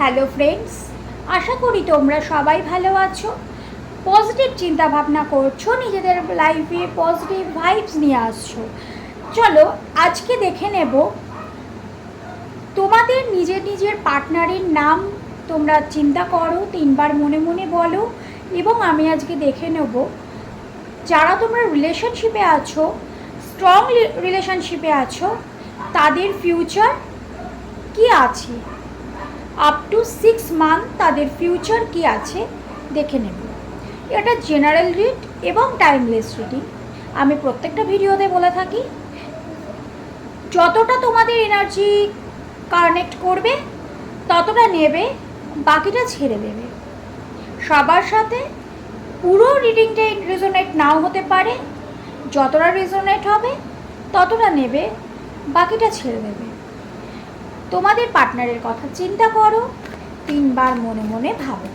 Hello friends, আশা করি তোমরা সবাই ভালো আছো, পজিটিভ চিন্তা ভাবনা করছো, নিজেদের লাইফে পজিটিভ ভাইবস নিয়ে আসছো। চলো আজকে দেখে নেব তোমাদের নিজের নিজের পার্টনারের নাম তোমরা চিন্তা করো, 3বার মনে মনে বলো। এবং আমি আজকে দেখে নেব যারা তোমরা রিলেশনশিপে আছো, স্ট্রং রিলেশনশিপে আছো, তাদের ফিউচার কি আছে, আপ টু 6 মান্থ তাদের ফিউচার কি আছে দেখে নেব। এটা জেনারেল রিড এবং টাইমলেস রিডিং। আমি প্রত্যেকটা ভিডিওতে বলে থাকি যতটা তোমাদের এনার্জি কানেক্ট করবে ততটা নেবে, বাকিটা ছেড়ে দেবে। সবার সাথে পুরো রিডিংটা রেজোনেট নাও হতে পারে, যতটা রেজোনেট হবে ততটা নেবে, বাকিটা ছেড়ে দেবে। তোমাদের পার্টনারের কথা চিন্তা করো, 3বার মনে মনে ভাবো।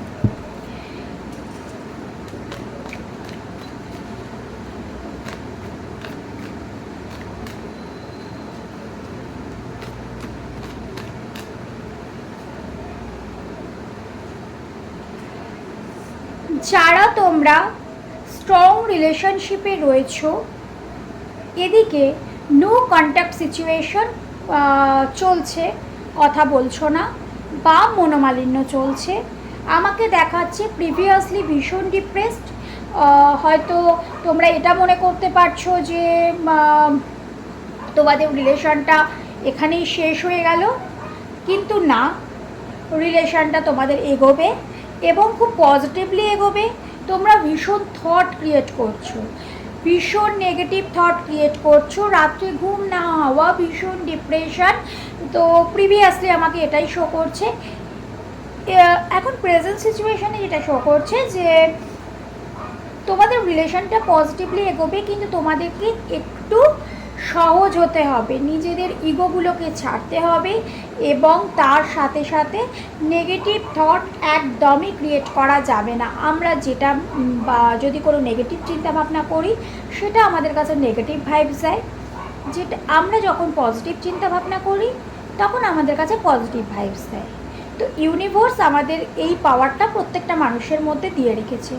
যারা তোমরা স্ট্রং রিলেশনশিপে রয়েছো, এদিকে নো কন্ট্যাক্ট সিচুয়েশন চলছে, কথা বলছো না বা মনোমালিন্য চলছে, আমাকে দেখাচ্ছে প্রিভিয়াসলি ভীষণ ডিপ্রেসড। হয়তো তোমরা এটা মনে করতে পারছো যে তোমাদের রিলেশনটা এখানেই শেষ হয়ে গেল, কিন্তু না, রিলেশনটা তোমাদের এগোবে এবং খুব পজিটিভলি এগোবে। তোমরা ভীষণ থট ক্রিয়েট করছো, ভীষণ নেগেটিভ থট ক্রিয়েট করছো, রাত্রে ঘুম না হওয়া, ভীষণ ডিপ্রেশন। তো প্রিভিয়াসলি আমাকে এটাই শো করছে। এখন প্রেজেন্ট সিচুয়েশানে যেটা শো করছে যে তোমাদের রিলেশনটা পজিটিভলি এগোবে, কিন্তু তোমাদেরকে একটু সহজ হতে হবে, নিজেদের ইগোগুলোকে ছাড়তে হবে এবং তার সাথে সাথে নেগেটিভ থট একদমই ক্রিয়েট করা যাবে না। আমরা যেটা বা যদি কোনো নেগেটিভ চিন্তাভাবনা করি সেটা আমাদের কাছে নেগেটিভ ভাইবস দেয়, যেটা আমরা যখন পজিটিভ চিন্তাভাবনা করি তখন আমাদের কাছে পজিটিভ ভাইবস দেয়। তো ইউনিভার্স আমাদের এই পাওয়ারটা প্রত্যেকটা মানুষের মধ্যে দিয়ে রেখেছে।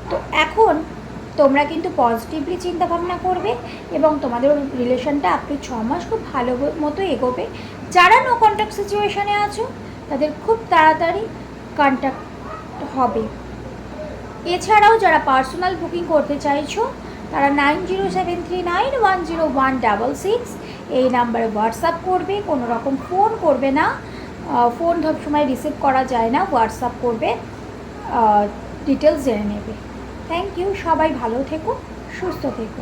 তো এখন তোমরা কিন্তু পজিটিভলি চিন্তাভাবনা করবে এবং তোমাদের রিলেশনটা আপনি 6 মাস খুব ভালো মতো এগোবে। যারা নো কন্ট্যাক্ট সিচুয়েশানে আছো তাদের খুব তাড়াতাড়ি কন্ট্যাক্ট হবে। এছাড়াও যারা পার্সোনাল বুকিং করতে চাইছো তারা 9073910166 এই নাম্বারে হোয়াটসঅ্যাপ করবে, কোনো রকম ফোন করবে না, ফোন সবসময় রিসিভ করা যায় না, হোয়াটসঅ্যাপ করবে, ডিটেলস জেনে নেবে। থ্যাংক ইউ, সবাই ভালো থেকো, সুস্থ থেকো।